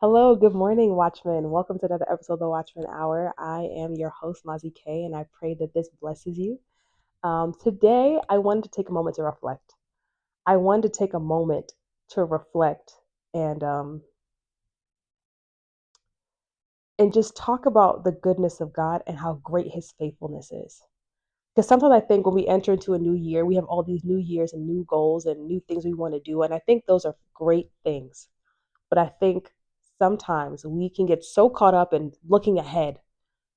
Hello, good morning, Watchmen. Welcome to another episode of the Watchmen Hour. I am your host, Mazi K, and I pray that this blesses you. Today, I wanted to take a moment to reflect. I wanted to take a moment to reflect and um, and just talk about the goodness of God and how great His faithfulness is. Because sometimes I think when we enter into a new year, we have all these new years and new goals and new things we want to do, and I think those are great things. But I think sometimes we can get so caught up in looking ahead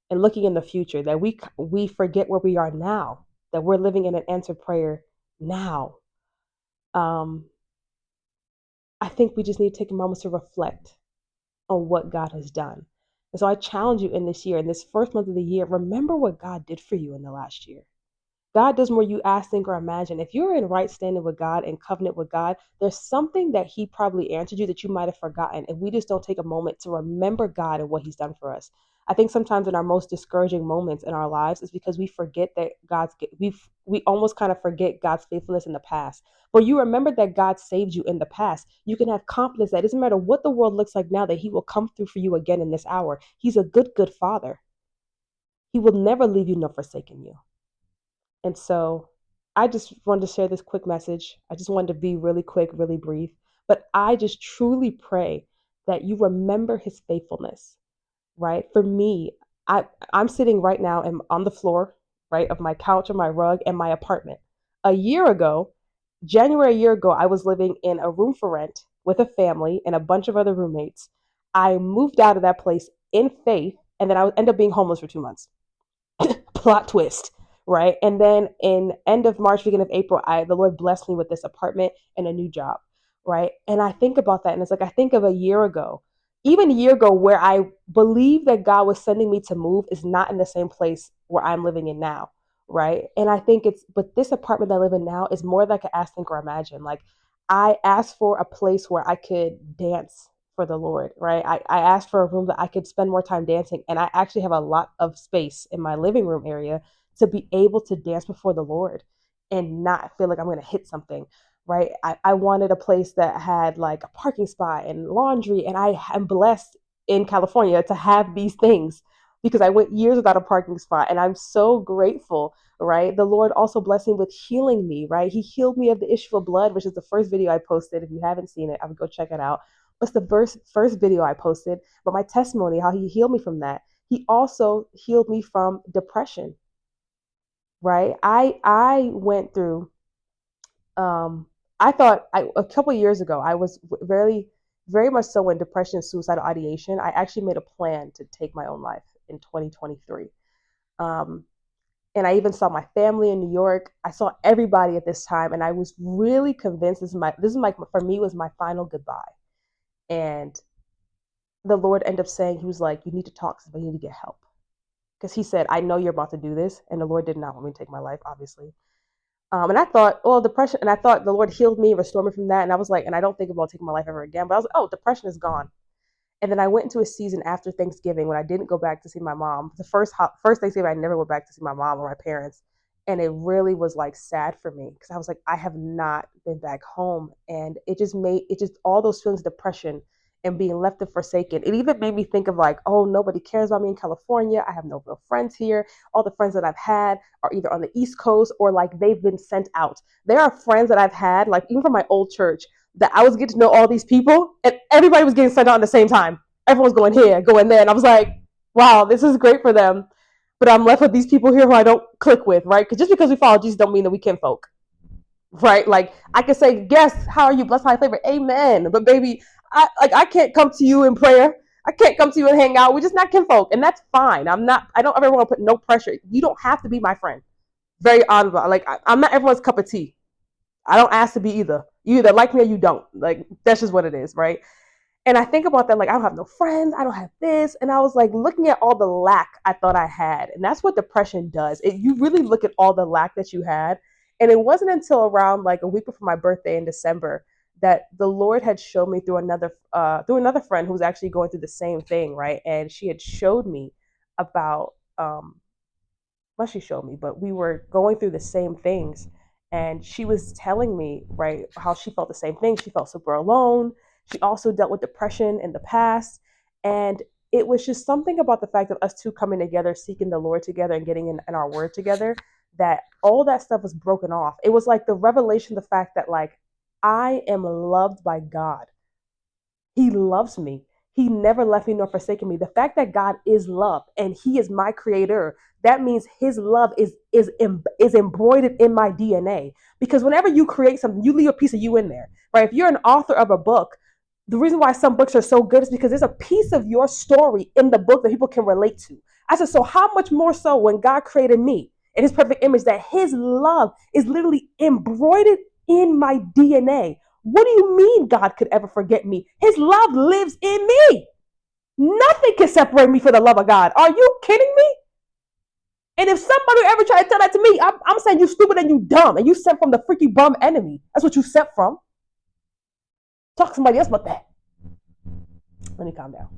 and looking in the future that we forget where we are now, that we're living in an answered prayer now. um I think we just need to take a moment to reflect on what God has done. And so I challenge you in this year, in this first month of the year, remember what God did for you in the last year. God does more you ask, think, or imagine. If you're in right standing with God and covenant with God, there's something that He probably answered you that you might have forgotten. And we just don't take a moment to remember God and what He's done for us. I think sometimes in our most discouraging moments in our lives is because we forget that we almost kind of forget God's faithfulness in the past. But you remember that God saved you in the past. You can have confidence that it doesn't matter what the world looks like now, that He will come through for you again in this hour. He's a good, good Father. He will never leave you nor forsaken you. And so I just wanted to share this quick message. I just wanted to be really quick, really brief. But I just truly pray that you remember his faithfulness, right? For me, I'm sitting right now on the floor, right, of my couch or my rug in my apartment. A year ago, January a year ago, I was living in a room for rent with a family and a bunch of other roommates. I moved out of that place in faith, and then I would end up being homeless for 2 months. Plot twist, right? And then in end of March, beginning of April, I the Lord blessed me with this apartment and a new job, right? And I think about that, and it's like I think of a year ago, even a year ago, where I believe that God was sending me to move is not in the same place where I'm living in now, right? And I think but this apartment that I live in now is more than I could ask, think, or imagine. Like I asked for a place where I could dance for the Lord, right? I asked for a room that I could spend more time dancing. And I actually have a lot of space in my living room area to be able to dance before the Lord and not feel like I'm going to hit something, right? I wanted a place that had like a parking spot and laundry. And I am blessed in California to have these things because I went years without a parking spot. And I'm so grateful, right? The Lord also blessed me with healing me, right? He healed me of the issue of blood, which is the first video I posted. If you haven't seen it, I would go check it out. It's the first video I posted, but my testimony, how he healed me from that. He also healed me from depression, right? I went through I thought a couple of years ago I was very much so in depression and suicidal ideation. I actually made a plan to take my own life in 2023. Um, and I even saw my family in New York. I saw everybody at this time, and I was really convinced this is my for me was my final goodbye. And the Lord ended up saying, He was like, you need to talk to somebody, you need to get help. Because He said, I know you're about to do this. And the Lord did not want me to take my life, obviously. And I thought, well, depression, and I thought the Lord healed me, restored me from that. And I was like, and I don't think about taking my life ever again. But I was like, oh, depression is gone. And then I went into a season after Thanksgiving when I didn't go back to see my mom. The first Thanksgiving, I never went back to see my mom or my parents. And it really was like sad for me because I was like, I have not been back home. And all those feelings of depression and being left and forsaken. It even made me think of like, oh, nobody cares about me in California. I have no real friends here. All the friends that I've had are either on the East Coast or like they've been sent out. There are friends that I've had, like even from my old church, that I was getting to know all these people and everybody was getting sent out at the same time. Everyone was going here, going there. And I was like, wow, this is great for them. But I'm left with these people here who I don't click with, right? Because just because we follow Jesus don't mean that we can folk, right? Like I can say, yes, how are you? Blessed, high favor, amen. But baby, I can't come to you in prayer. I can't come to you and hang out. We're just not kinfolk, and that's fine. I don't ever want to put no pressure. You don't have to be my friend. Very honest. Like I'm not everyone's cup of tea. I don't ask to be either. You either like me or you don't. Like that's just what it is, right? And I think about that, like I don't have no friends, I don't have this, and I was like looking at all the lack I thought I had, and that's what depression does. You really look at all the lack that you had, and it wasn't until around like a week before my birthday in December that the Lord had showed me through another friend who was actually going through the same thing, right? And she had showed me about well, she showed me, but we were going through the same things. And she was telling me, right, how she felt the same thing. She felt super alone. She also dealt with depression in the past. And it was just something about the fact of us two coming together, seeking the Lord together and getting in our word together, that all that stuff was broken off. It was like the revelation, the fact that like I am loved by God. He loves me. He never left me nor forsaken me. The fact that God is love and He is my creator, that means His love is embroidered in my DNA. Because whenever you create something, you leave a piece of you in there, right? If you're an author of a book, the reason why some books are so good is because there's a piece of your story in the book that people can relate to. I said, so how much more so when God created me in His perfect image, that His love is literally embroidered in my DNA. What do you mean God could ever forget me? His love lives in me. Nothing can separate me from the love of God. Are you kidding me? And if somebody ever tried to tell that to me, I'm saying you stupid and you dumb, and you sent from the freaky bum enemy. That's what you sent from. Talk to somebody else about that. Let me calm down.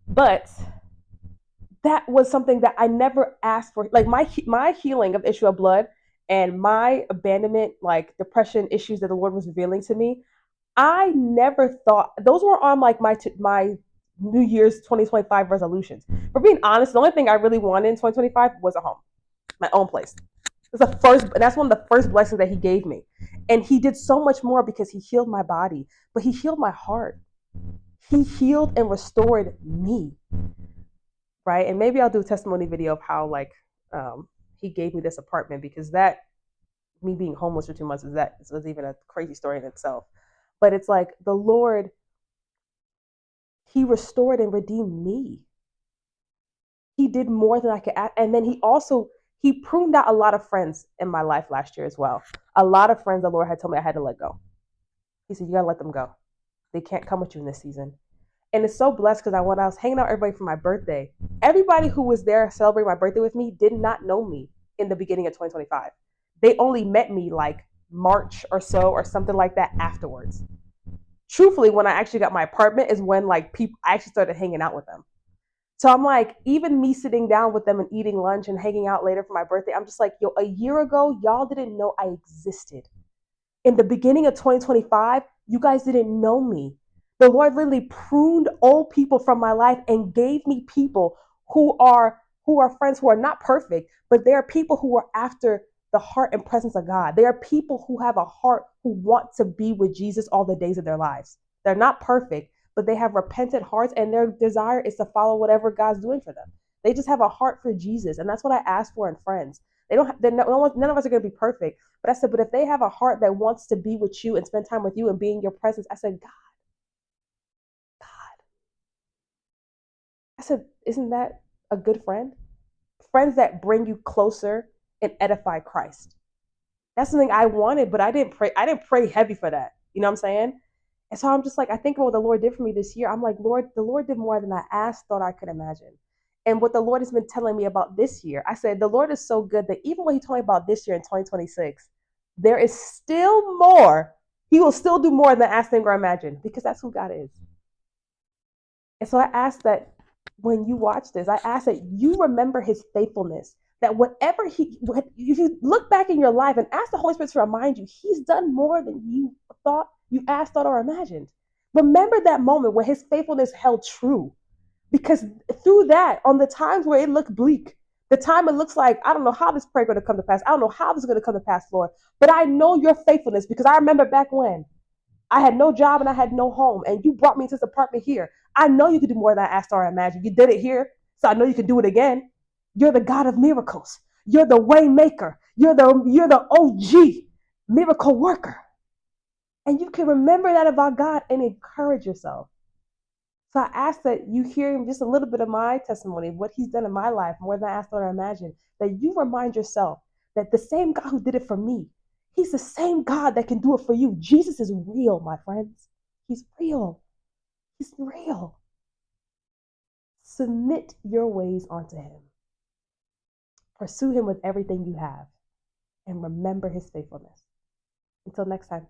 But that was something that I never asked for. Like my healing of issue of blood and my abandonment, like depression issues that the Lord was revealing to me, I never thought those were on like my New Year's 2025 resolutions. For being honest, the only thing I really wanted in 2025 was a home, my own place. It's the first, and that's one of the first blessings that He gave me. And He did so much more because He healed my body, but He healed my heart. He healed and restored me, right? And maybe I'll do a testimony video of how like He gave me this apartment, because that me being homeless for 2 months was even a crazy story in itself. But it's like the Lord, He restored and redeemed me. He did more than I could ask. And then He pruned out a lot of friends in my life last year as well. A lot of friends the Lord had told me I had to let go. He said, you gotta let them go. They can't come with you in this season. And it's so blessed because when I was hanging out with everybody for my birthday, everybody who was there celebrating my birthday with me did not know me in the beginning of 2025. They only met me like March or so or something like that afterwards. Truthfully, when I actually got my apartment is when like I actually started hanging out with them. So I'm like, even me sitting down with them and eating lunch and hanging out later for my birthday, I'm just like, yo, a year ago, y'all didn't know I existed. In the beginning of 2025, you guys didn't know me. The Lord literally pruned old people from my life and gave me people who are friends who are not perfect, but they are people who are after the heart and presence of God. They are people who have a heart who want to be with Jesus all the days of their lives. They're not perfect, but they have repentant hearts, and their desire is to follow whatever God's doing for them. They just have a heart for Jesus, and that's what I ask for in friends. They don't. None of us are going to be perfect, but I said, but if they have a heart that wants to be with you and spend time with you and be in your presence, I said, God. I said, isn't that a good friend? Friends that bring you closer and edify Christ. That's something I wanted, but I didn't pray. I didn't pray heavy for that. You know what I'm saying? And so I'm just like, I think about what the Lord did for me this year. I'm like, Lord, the Lord did more than I asked, thought I could imagine. And what the Lord has been telling me about this year, I said, the Lord is so good that even what He told me about this year in 2026, there is still more. He will still do more than I ask, think, or imagine, because that's who God is. And so I ask that when you watch this, I ask that you remember His faithfulness. That if you look back in your life and ask the Holy Spirit to remind you, He's done more than you asked, thought, or imagined. Remember that moment when His faithfulness held true. Because through that, on the times where it looked bleak, the time it looks like, I don't know how this prayer is going to come to pass. I don't know how this is going to come to pass, Lord. But I know your faithfulness, because I remember back when I had no job and I had no home, and you brought me to this apartment here. I know you could do more than I asked or imagined. You did it here, so I know you can do it again. You're the God of miracles. You're the way maker. You're the OG miracle worker. And you can remember that about God and encourage yourself. So I ask that you hear just a little bit of my testimony, what He's done in my life, more than I asked or imagined, that you remind yourself that the same God who did it for me, He's the same God that can do it for you. Jesus is real, my friends. He's real. He's real. Submit your ways unto Him. Pursue Him with everything you have, and remember His faithfulness. Until next time.